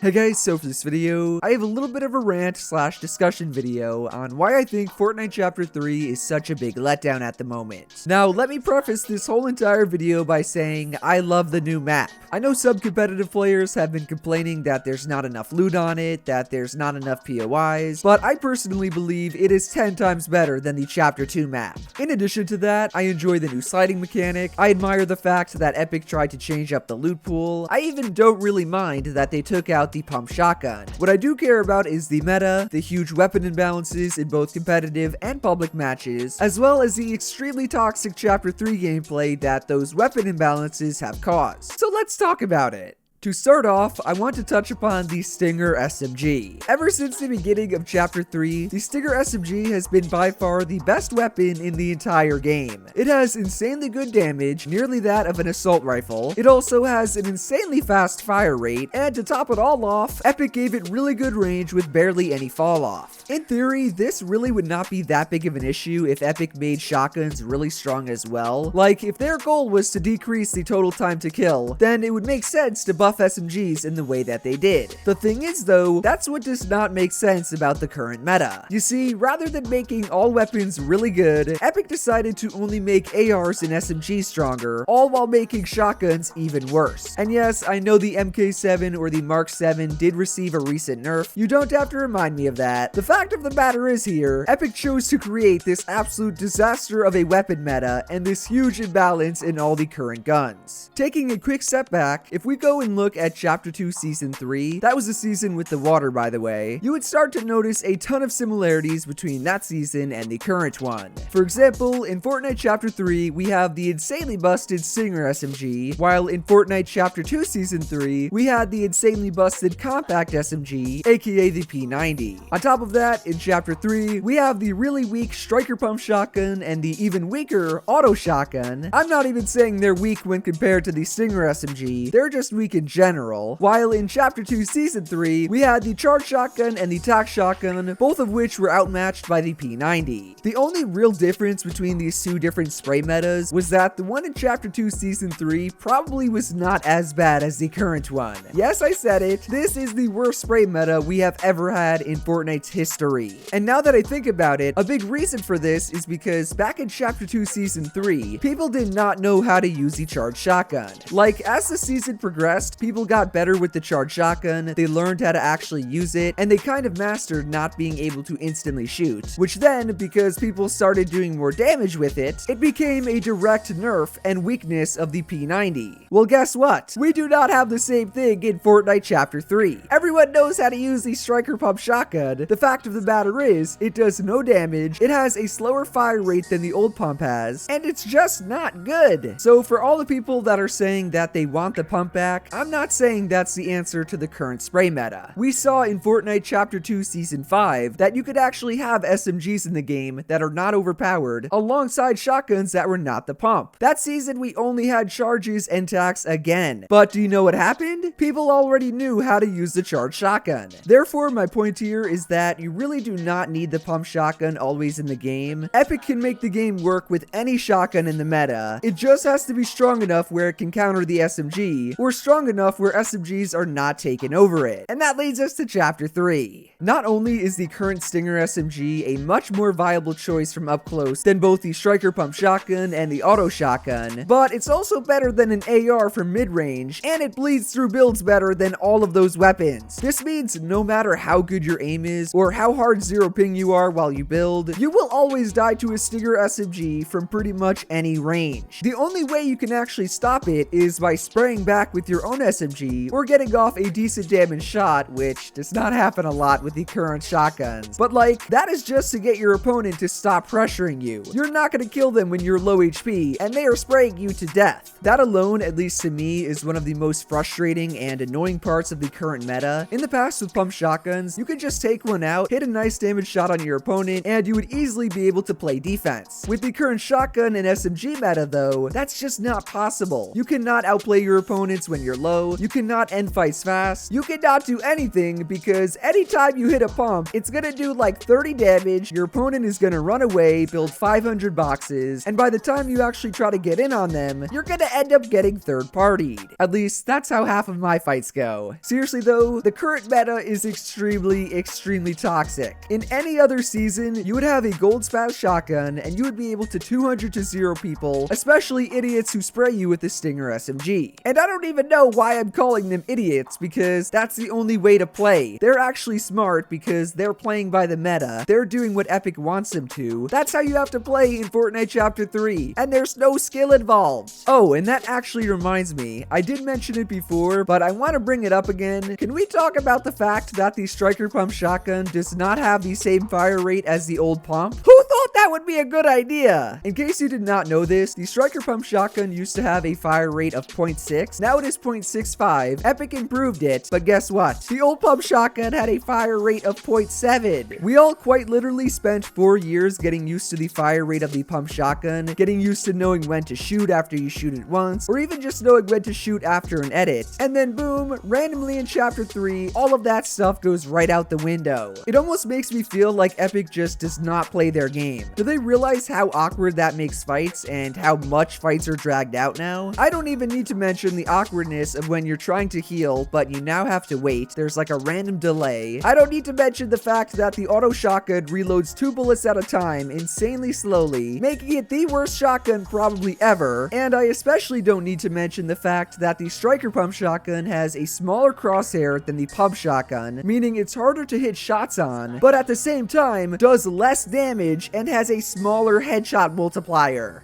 Hey guys, so for this video, I have a little bit of a rant / discussion video on why I think Fortnite Chapter 3 is such a big letdown at the moment. Now, let me preface this whole entire video by saying I love the new map. I know some competitive players have been complaining that there's not enough loot on it, that there's not enough POIs, but I personally believe it is 10 times better than the Chapter 2 map. In addition to that, I enjoy the new sliding mechanic, I admire the fact that Epic tried to change up the loot pool, I even don't really mind that they took out the pump shotgun. What I do care about is the meta, the huge weapon imbalances in both competitive and public matches, as well as the extremely toxic Chapter 3 gameplay that those weapon imbalances have caused. So let's talk about it. To start off, I want to touch upon the Stinger SMG. Ever since the beginning of Chapter 3, the Stinger SMG has been by far the best weapon in the entire game. It has insanely good damage, nearly that of an assault rifle. It also has an insanely fast fire rate, and to top it all off, Epic gave it really good range with barely any fall off. In theory, this really would not be that big of an issue if Epic made shotguns really strong as well. Like, if their goal was to decrease the total time to kill, then it would make sense to buff SMGs in the way that they did. The thing is though, that's what does not make sense about the current meta. You see, rather than making all weapons really good, Epic decided to only make ARs and SMGs stronger, all while making shotguns even worse. And yes, I know the MK7 or the Mark 7 did receive a recent nerf. You don't have to remind me of that. The fact of the matter is here, Epic chose to create this absolute disaster of a weapon meta and this huge imbalance in all the current guns. Taking a quick step back, if we go and look at Chapter 2 Season 3, that was the season with the water by the way, you would start to notice a ton of similarities between that season and the current one. For example, in Fortnite Chapter 3, we have the insanely busted Stinger SMG, while in Fortnite Chapter 2 Season 3, we had the insanely busted compact SMG, aka the P90. On top of that, in Chapter 3, we have the really weak striker pump shotgun and the even weaker auto shotgun. I'm not even saying they're weak when compared to the Stinger SMG, they're just weak in general, while in Chapter 2 Season 3, we had the charge shotgun and the tac shotgun, both of which were outmatched by the P90. The only real difference between these two different spray metas was that the one in Chapter 2 Season 3 probably was not as bad as the current one. Yes, I said it, this is the worst spray meta we have ever had in Fortnite's history. And now that I think about it, a big reason for this is because back in Chapter 2 Season 3, people did not know how to use the charge shotgun. Like, as the season progressed, people got better with the charge shotgun, they learned how to actually use it, and they kind of mastered not being able to instantly shoot. Which then, because people started doing more damage with it, it became a direct nerf and weakness of the P90. Well, guess what? We do not have the same thing in Fortnite Chapter 3. Everyone knows how to use the striker pump shotgun. The fact of the matter is, it does no damage, it has a slower fire rate than the old pump has, and it's just not good. So for all the people that are saying that they want the pump back, I'm not saying that's the answer to the current spray meta. We saw in Fortnite Chapter 2 Season 5 that you could actually have SMGs in the game that are not overpowered alongside shotguns that were not the pump. That season we only had charges and tacs again. But do you know what happened? People already knew how to use the charge shotgun. Therefore, my point here is that you really do not need the pump shotgun always in the game. Epic can make the game work with any shotgun in the meta. It just has to be strong enough where it can counter the SMG, or strong enough where SMGs are not taken over it. And that leads us to Chapter 3. Not only is the current Stinger SMG a much more viable choice from up close than both the striker pump shotgun and the auto shotgun, but it's also better than an AR for mid-range, and it bleeds through builds better than all of those weapons. This means no matter how good your aim is, or how hard zero ping you are while you build, you will always die to a Stinger SMG from pretty much any range. The only way you can actually stop it is by spraying back with your own SMG, or getting off a decent damage shot, which does not happen a lot with the current shotguns. But like, that is just to get your opponent to stop pressuring you. You're not gonna kill them when you're low HP, and they are spraying you to death. That alone, at least to me, is one of the most frustrating and annoying parts of the current meta. In the past with pump shotguns, you could just take one out, hit a nice damage shot on your opponent, and you would easily be able to play defense. With the current shotgun and SMG meta though, that's just not possible. You cannot outplay your opponents when you're low, slow, you cannot end fights fast, you cannot do anything because anytime you hit a pump, it's gonna do like 30 damage, your opponent is gonna run away, build 500 boxes, and by the time you actually try to get in on them, you're gonna end up getting third-partied. At least, that's how half of my fights go. Seriously though, the current meta is extremely toxic. In any other season, you would have a gold spaz shotgun, and you would be able to 200 to 0 people, especially idiots who spray you with the Stinger SMG. And I don't even know why I'm calling them idiots, because that's the only way to play. They're actually smart because they're playing by the meta. They're doing what Epic wants them to. That's how you have to play in Fortnite Chapter 3, and there's no skill involved. Oh, and that actually reminds me, I did mention it before, but I want to bring it up again. Can we talk about the fact that the striker pump shotgun does not have the same fire rate as the old pump? Who thought that would be a good idea? In case you did not know this, the striker pump shotgun used to have a fire rate of 0.6. Now it is 0.65. Epic improved it, but guess what? The old pump shotgun had a fire rate of 0.7. We all quite literally spent 4 years getting used to the fire rate of the pump shotgun, getting used to knowing when to shoot after you shoot it once, or even just knowing when to shoot after an edit. And then boom, randomly in Chapter 3, all of that stuff goes right out the window. It almost makes me feel like Epic just does not play their game. Do they realize how awkward that makes fights and how much fights are dragged out now? I don't even need to mention the awkwardness of when you're trying to heal, but you now have to wait. There's like a random delay. I don't need to mention the fact that the auto shotgun reloads 2 bullets at a time insanely slowly, making it the worst shotgun probably ever. And I especially don't need to mention the fact that the striker pump shotgun has a smaller crosshair than the pump shotgun, meaning it's harder to hit shots on, but at the same time does less damage and has a smaller headshot multiplier.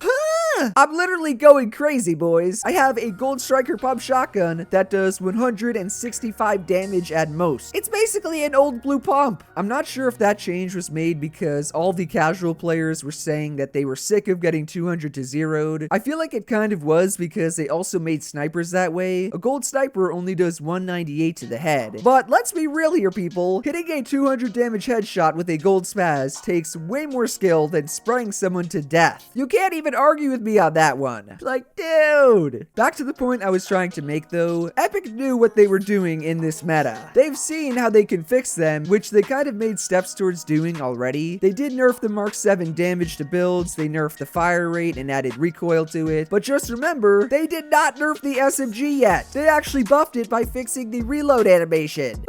I'm literally going crazy, boys. I have a gold striker pump shotgun that does 165 damage at most. It's basically an old blue pump. I'm not sure if that change was made because all the casual players were saying that they were sick of getting 200 to 0'd. I feel like it kind of was because they also made snipers that way. A gold sniper only does 198 to the head. But let's be real here, people. Hitting a 200 damage headshot with a gold spaz takes way more skill than spraying someone to death. You can't even argue with me on that one. Like, dude. Back to the point I was trying to make though, Epic knew what they were doing in this meta. They've seen how they can fix them, which they kind of made steps towards doing already. They did nerf the Mark 7 damage to builds, they nerfed the fire rate and added recoil to it, but just remember, they did not nerf the SMG yet. They actually buffed it by fixing the reload animation.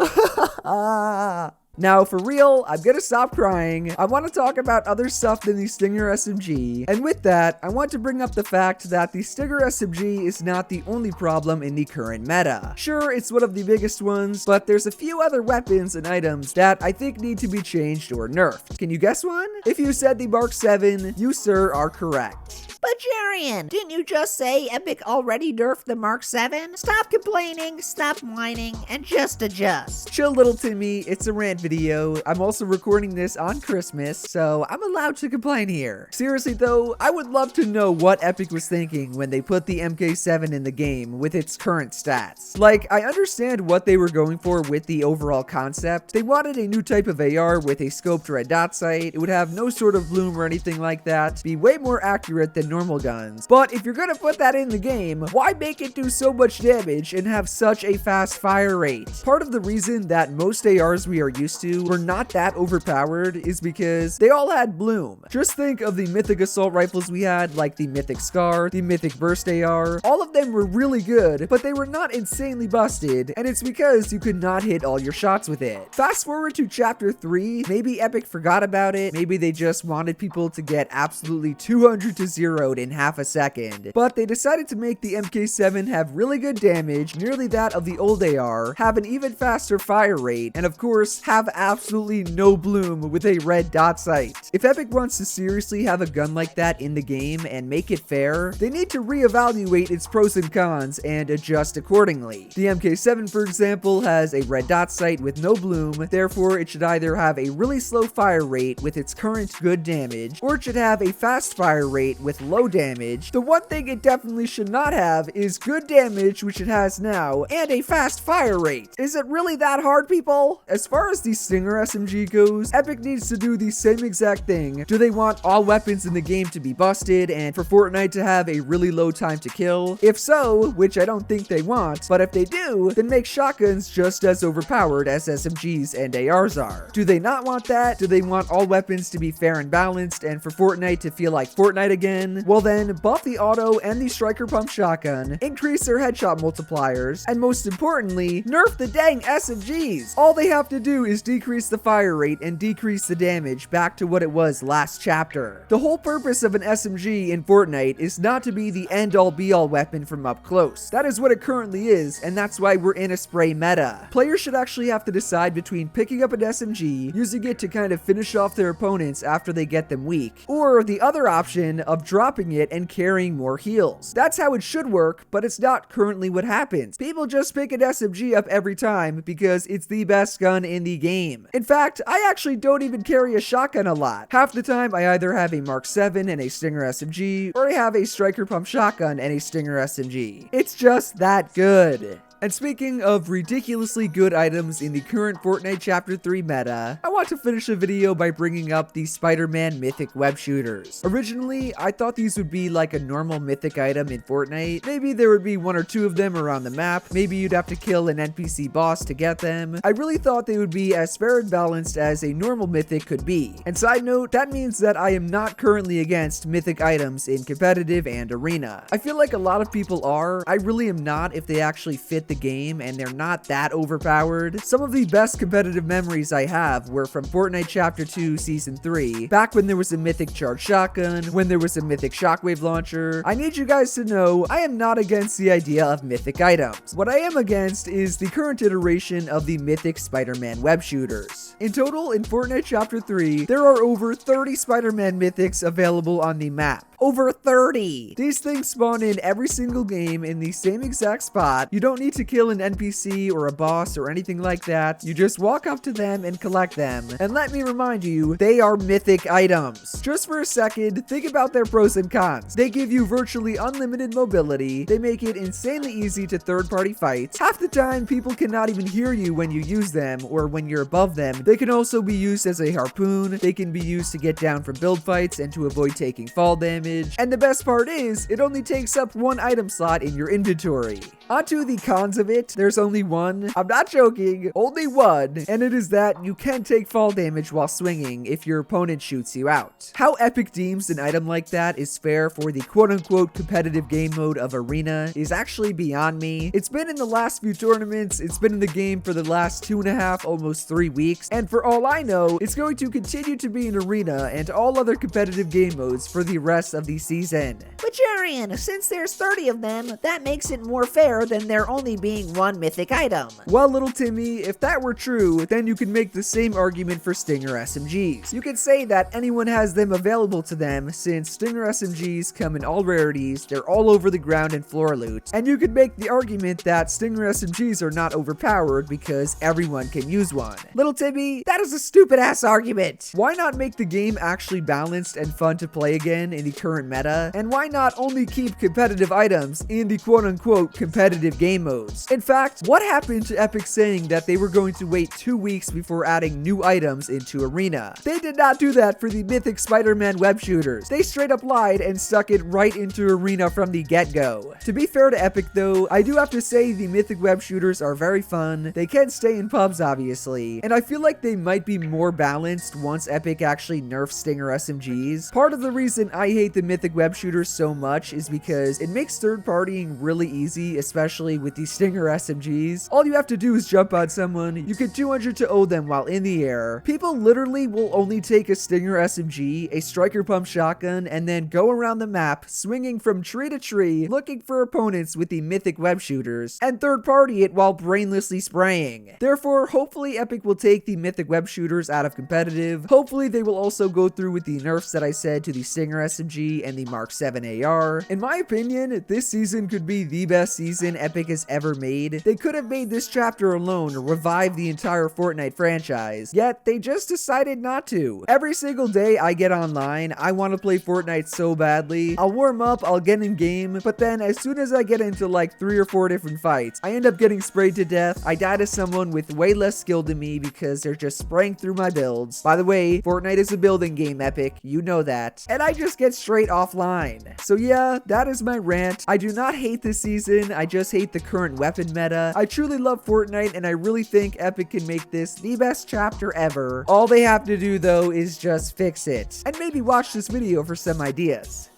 Now, for real, I'm gonna stop crying. I want to talk about other stuff than the Stinger SMG. And with that, I want to bring up the fact that the Stinger SMG is not the only problem in the current meta. Sure, it's one of the biggest ones, but there's a few other weapons and items that I think need to be changed or nerfed. Can you guess one? If you said the Mark 7, you, sir, are correct. But Jerian, didn't you just say Epic already nerfed the Mark 7? Stop complaining, stop whining, and just adjust. Chill, little Timmy, it's a rant video. I'm also recording this on Christmas, so I'm allowed to complain here. Seriously though, I would love to know what Epic was thinking when they put the MK7 in the game with its current stats. Like, I understand what they were going for with the overall concept. They wanted a new type of AR with a scoped red dot sight. It would have no sort of bloom or anything like that, be way more accurate than normal guns. But if you're gonna put that in the game, why make it do so much damage and have such a fast fire rate? Part of the reason that most ARs we are used to were not that overpowered is because they all had bloom. Just think of the mythic assault rifles we had, like the mythic Scar, the mythic burst AR. All of them were really good, but they were not insanely busted, and it's because you could not hit all your shots with it. Fast forward to Chapter 3, maybe Epic forgot about it, maybe they just wanted people to get absolutely 200 to 0 in half a second, but they decided to make the MK7 have really good damage, nearly that of the old AR, have an even faster fire rate, and of course, have absolutely no bloom with a red dot sight. If Epic wants to seriously have a gun like that in the game and make it fair, they need to reevaluate its pros and cons and adjust accordingly. The MK7, for example, has a red dot sight with no bloom, therefore it should either have a really slow fire rate with its current good damage, or it should have a fast fire rate with low damage. The one thing it definitely should not have is good damage, which it has now, and a fast fire rate. Is it really that hard, people? As far as the the Stinger SMG goes, Epic needs to do the same exact thing. Do they want all weapons in the game to be busted and for Fortnite to have a really low time to kill? If so, which I don't think they want, but if they do, then make shotguns just as overpowered as SMGs and ARs are. Do they not want that? Do they want all weapons to be fair and balanced and for Fortnite to feel like Fortnite again? Well then, buff the auto and the striker pump shotgun, increase their headshot multipliers, and most importantly, nerf the dang SMGs. All they have to do is decrease the fire rate and decrease the damage back to what it was last chapter. The whole purpose of an SMG in Fortnite is not to be the end-all be-all weapon from up close. That is what it currently is, and that's why we're in a spray meta. Players should actually have to decide between picking up an SMG, using it to kind of finish off their opponents after they get them weak, or the other option of dropping it and carrying more heals. That's how it should work, but it's not currently what happens. People just pick an SMG up every time because it's the best gun in the game. In fact, I actually don't even carry a shotgun a lot. Half the time I either have a Mark 7 and a Stinger SMG, or I have a striker pump shotgun and a Stinger SMG. It's just that good. And speaking of ridiculously good items in the current Fortnite Chapter 3 meta, I want to finish the video by bringing up the Spider-Man Mythic Web Shooters. Originally, I thought these would be like a normal Mythic item in Fortnite. Maybe there would be one or two of them around the map. Maybe you'd have to kill an NPC boss to get them. I really thought they would be as fair and balanced as a normal Mythic could be. And side note, that means that I am not currently against Mythic items in competitive and arena. I feel like a lot of people are. I really am not if they actually fit the game and they're not that overpowered. Some of the best competitive memories I have were from Fortnite Chapter 2 Season 3, back when there was a Mythic Charged Shotgun, when there was a Mythic Shockwave Launcher. I need you guys to know I am not against the idea of Mythic items. What I am against is the current iteration of the Mythic Spider-Man Web Shooters. In total, in Fortnite Chapter 3, there are over 30 Spider-Man Mythics available on the map. Over 30! These things spawn in every single game in the same exact spot. You don't need to kill an NPC or a boss or anything like that. You just walk up to them and collect them. And let me remind you, they are mythic items. Just for a second, think about their pros and cons. They give you virtually unlimited mobility. They make it insanely easy to third-party fight. Half the time, people cannot even hear you when you use them or when you're above them. They can also be used as a harpoon. They can be used to get down from build fights and to avoid taking fall damage. And the best part is, it only takes up one item slot in your inventory. Onto the cons of it, there's only one. I'm not joking, only one. And it is that you can take fall damage while swinging if your opponent shoots you out. How Epic deems an item like that is fair for the quote-unquote competitive game mode of Arena is actually beyond me. It's been in the last few tournaments, it's been in the game for the last 2.5, almost 3 weeks, and for all I know, it's going to continue to be in Arena and all other competitive game modes for the rest of the season. But JPro, since there's 30 of them, that makes it more fair than there only being one mythic item. Well, little Timmy, if that were true, then you can make the same argument for Stinger SMGs. You could say that anyone has them available to them since Stinger SMGs come in all rarities, they're all over the ground and floor loot, and you could make the argument that Stinger SMGs are not overpowered because everyone can use one. Little Timmy, that is a stupid ass argument. Why not make the game actually balanced and fun to play again in the current meta? And why not only keep competitive items in the quote-unquote competitive game modes? In fact, what happened to Epic saying that they were going to wait 2 weeks before adding new items into Arena? They did not do that for the Mythic Spider-Man Web Shooters. They straight up lied and stuck it right into Arena from the get-go. To be fair to Epic though, I do have to say the Mythic Web Shooters are very fun. They can stay in pubs obviously, and I feel like they might be more balanced once Epic actually nerfs Stinger SMGs. Part of the reason I hate the Mythic Web Shooters so much is because it makes third-partying really easy, especially with the Stinger SMGs. All you have to do is jump on someone, you get 200 to O them while in the air. People literally will only take a Stinger SMG, a striker pump shotgun, and then go around the map, swinging from tree to tree, looking for opponents with the Mythic Web Shooters, and third-party it while brainlessly spraying. Therefore, hopefully Epic will take the Mythic Web Shooters out of competitive. Hopefully they will also go through with the nerfs that I said to the Stinger SMG, SMG and the Mark 7 AR. In my opinion, this season could be the best season Epic has ever made. They could have made this chapter alone revive the entire Fortnite franchise, yet they just decided not to. Every single day I get online, I want to play Fortnite so badly. I'll warm up, I'll get in game, but then as soon as I get into like 3 or 4 different fights, I end up getting sprayed to death. I die to someone with way less skill than me because they're just spraying through my builds. By the way, Fortnite is a building game, Epic, you know that. And I just get straight offline. So yeah, that is my rant. I do not hate this season, I just hate the current weapon meta. I truly love Fortnite and I really think Epic can make this the best chapter ever. All they have to do though is just fix it. And maybe watch this video for some ideas.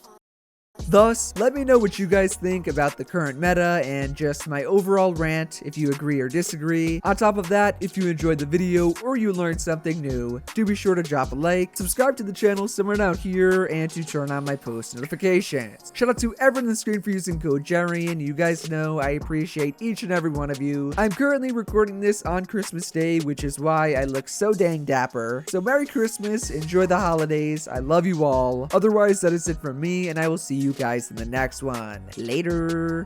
Thus, let me know what you guys think about the current meta and just my overall rant, if you agree or disagree. On top of that, if you enjoyed the video or you learned something new, do be sure to drop a like, subscribe to the channel somewhere down here, and to turn on my post notifications. Shout out to everyone on the screen for using code GPro. You guys know I appreciate each and every one of you. I'm currently recording this on Christmas Day, which is why I look so dang dapper. So Merry Christmas, enjoy the holidays, I love you all. Otherwise, that is it from me, and I will see you guys in the next one. Later.